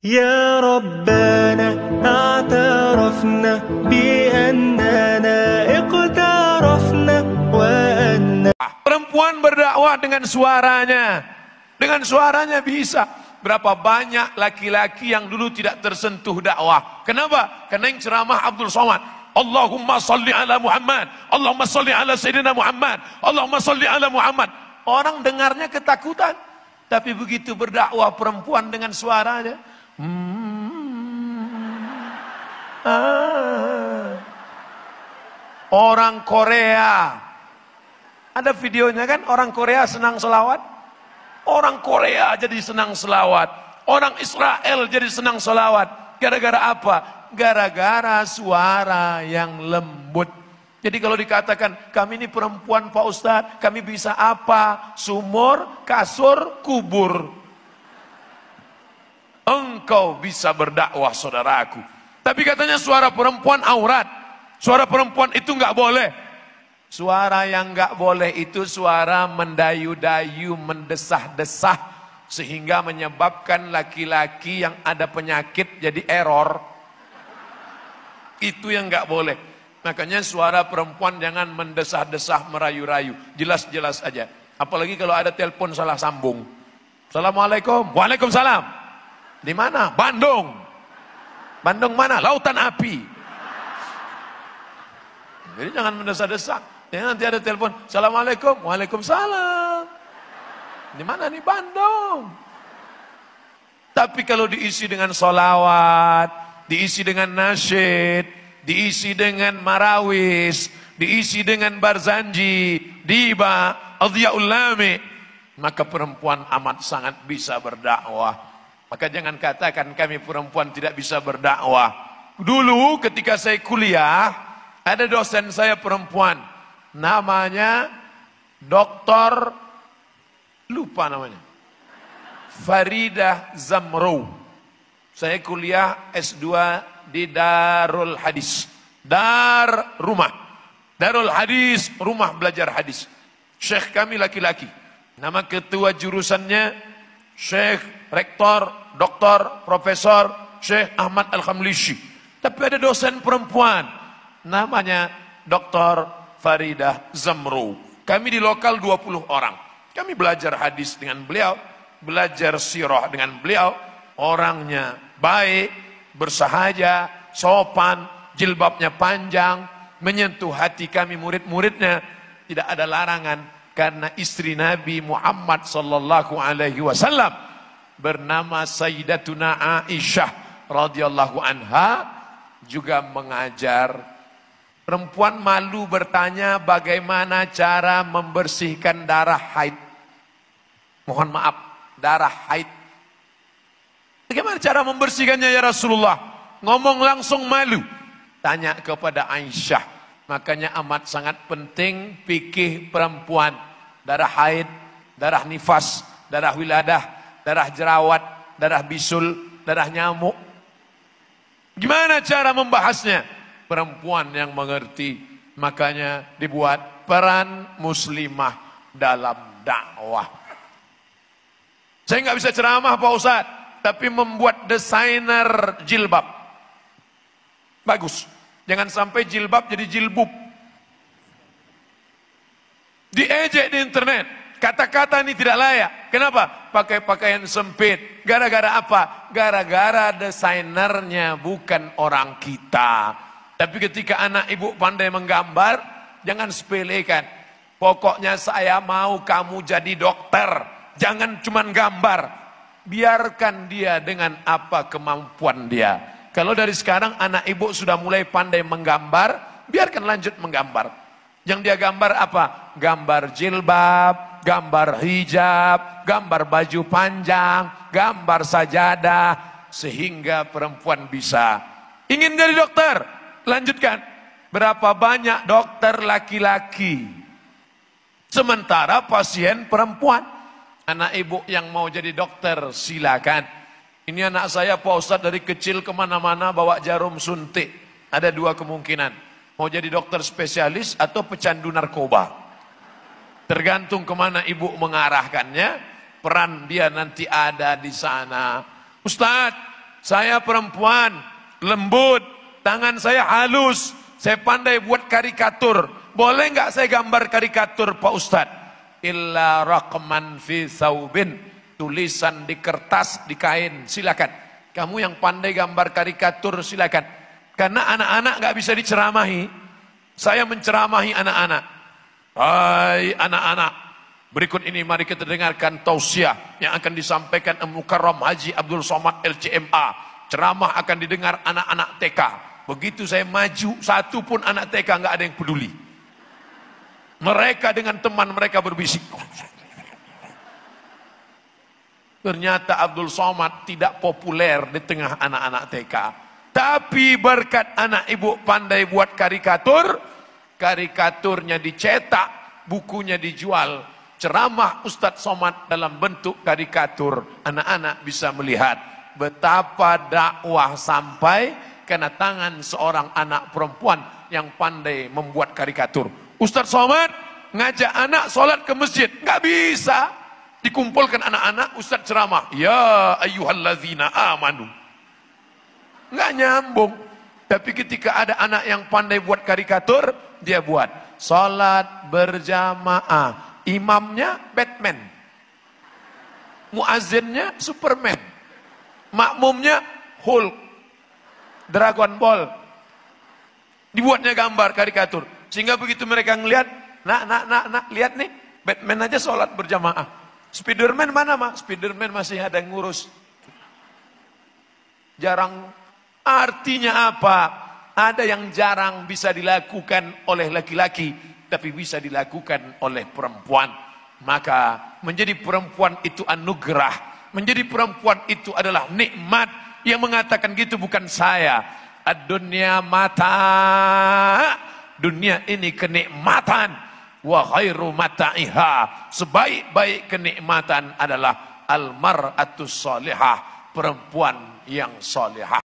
يا ربنا اعترفنا بأننا اقترفنا وأن Perempuan berdakwah dengan suaranya bisa. Berapa banyak laki-laki yang dulu tidak tersentuh dakwah. Kenapa? Karena yang ceramah Abdul Somad. Allahumma salli ala Muhammad, Allahumma salli ala Sayyidina Muhammad, Allahumma salli ala Muhammad. Orang dengarnya ketakutan. Tapi begitu berdakwah perempuan dengan suaranya, orang Korea, ada videonya kan, orang Korea senang selawat. Orang Korea jadi senang selawat. Orang Israel jadi senang selawat. Gara-gara apa? Gara-gara suara yang lembut. Jadi kalau dikatakan, kami ini perempuan Pak Ustadz, kami bisa apa? Sumur, kasur, kubur. Engkau bisa berdakwah saudaraku. Tapi katanya suara perempuan aurat. Suara perempuan itu nggak boleh. Suara yang nggak boleh itu suara mendayu-dayu, mendesah-desah. Sehingga menyebabkan laki-laki yang ada penyakit jadi error. Itu yang nggak boleh. Makanya suara perempuan jangan mendesah-desah, merayu-rayu. Jelas-jelas aja. Apalagi kalau ada telepon salah sambung. Assalamualaikum. Waalaikumsalam. Di mana? Bandung. Bandung mana? Lautan api. Jadi jangan mendesak-desak. Ya, nanti ada telepon. Assalamualaikum. Waalaikumsalam. Di mana nih? Bandung. Tapi kalau diisi dengan sholawat, diisi dengan nasyid, diisi dengan marawis, diisi dengan barzanji, diba, adhiyaul lami, maka perempuan amat sangat bisa berdakwah. Maka jangan katakan kami perempuan tidak bisa berdakwah. Dulu ketika saya kuliah, ada dosen saya perempuan. Namanya Doktor, lupa namanya, Faridah Zamrou. Saya kuliah S2 di Darul Hadis. Darul Hadis, rumah belajar hadis. Syekh kami laki-laki. Nama ketua jurusannya Syekh Rektor, Doktor, Profesor Syekh Ahmad Al-Khamlishi. Tapi ada dosen perempuan namanya Dr. Faridah Zamrou. Kami di lokal 20 orang. Kami belajar hadis dengan beliau, belajar sirah dengan beliau. Orangnya baik, bersahaja, sopan, jilbabnya panjang, menyentuh hati kami murid-muridnya. Tidak ada larangan karena istri Nabi Muhammad sallallahu alaihi wasallam bernama Sayyidatuna Aisyah radhiyallahu anha juga mengajar. Perempuan malu bertanya bagaimana cara membersihkan darah haid. Mohon maaf, darah haid. Bagaimana cara membersihkannya ya Rasulullah? Ngomong langsung malu. Tanya kepada Aisyah. Makanya amat sangat penting fikih perempuan. Darah haid, darah nifas, darah wiladah, darah jerawat, darah bisul, darah nyamuk. Gimana cara membahasnya? Perempuan yang mengerti. Makanya dibuat peran muslimah dalam dakwah. Saya nggak bisa ceramah Pak Ustadz, tapi membuat desainer jilbab. Bagus. Jangan sampai jilbab jadi jilbub. Diejek di internet. Kata-kata ini tidak layak. Kenapa? Pakai pakaian sempit. Gara-gara apa? Gara-gara desainernya bukan orang kita. Tapi ketika anak ibu pandai menggambar, jangan sepelekan. Pokoknya saya mau kamu jadi dokter. Jangan cuman gambar. Biarkan dia dengan apa kemampuan dia. Kalau dari sekarang anak ibu sudah mulai pandai menggambar, biarkan lanjut menggambar. Yang dia gambar apa? Gambar jilbab, gambar hijab, gambar baju panjang, gambar sajadah, sehingga perempuan bisa. Ingin jadi dokter? Lanjutkan. Berapa banyak dokter laki-laki? Sementara pasien perempuan. Anak ibu yang mau jadi dokter silakan. Ini anak saya Pak Ustadz dari kecil kemana-mana bawa jarum suntik. Ada dua kemungkinan. Mau jadi dokter spesialis atau pecandu narkoba. Tergantung kemana ibu mengarahkannya. Peran dia nanti ada di sana. Ustadz, Saya perempuan, lembut, tangan saya halus, saya pandai buat karikatur. Boleh nggak saya gambar karikatur Pak Ustadz? Illa raqman fi thawbin, tulisan di kertas, di kain, silakan. Kamu yang pandai gambar karikatur silakan. Karena anak-anak nggak bisa diceramahi. Saya menceramahi anak-anak. Hai anak-anak, berikut ini mari kita dengarkan tausiah yang akan disampaikan Al-Mukarram Haji Abdul Somad LCMA. Ceramah akan didengar anak-anak TK. Begitu saya maju, satu pun anak TK nggak ada yang peduli. Mereka dengan teman mereka berbisik. Ternyata Abdul Somad tidak populer di tengah anak-anak TK. Tapi berkat anak ibu pandai buat karikatur, karikaturnya dicetak, bukunya dijual. Ceramah Ustadz Somad dalam bentuk karikatur. Anak-anak bisa melihat betapa dakwah sampai kena tangan seorang anak perempuan yang pandai membuat karikatur. Ustadz Somad ngajak anak sholat ke masjid, nggak bisa. Dikumpulkan anak-anak, Ustadz ceramah, ya ayyuhalladzina amanu. Nggak nyambung. Tapi ketika ada anak yang pandai buat karikatur, dia buat sholat berjamaah. Imamnya Batman, muazzinnya Superman, makmumnya Hulk, Dragon Ball. Dibuatnya gambar karikatur. Sehingga begitu mereka ngelihat, nak, lihat nih, Batman aja sholat berjamaah. Spiderman mana mah? Spiderman masih ada yang ngurus. Jarang. Artinya apa? Ada yang jarang bisa dilakukan oleh laki-laki, tapi bisa dilakukan oleh perempuan. Maka menjadi perempuan itu anugerah. Menjadi perempuan itu adalah nikmat. Yang mengatakan gitu bukan saya. Ad-dunya mata. Dunia ini kenikmatan. Wa khairu mata'iha. Sebaik-baik kenikmatan adalah al-mar'atus salihah. Perempuan yang salihah.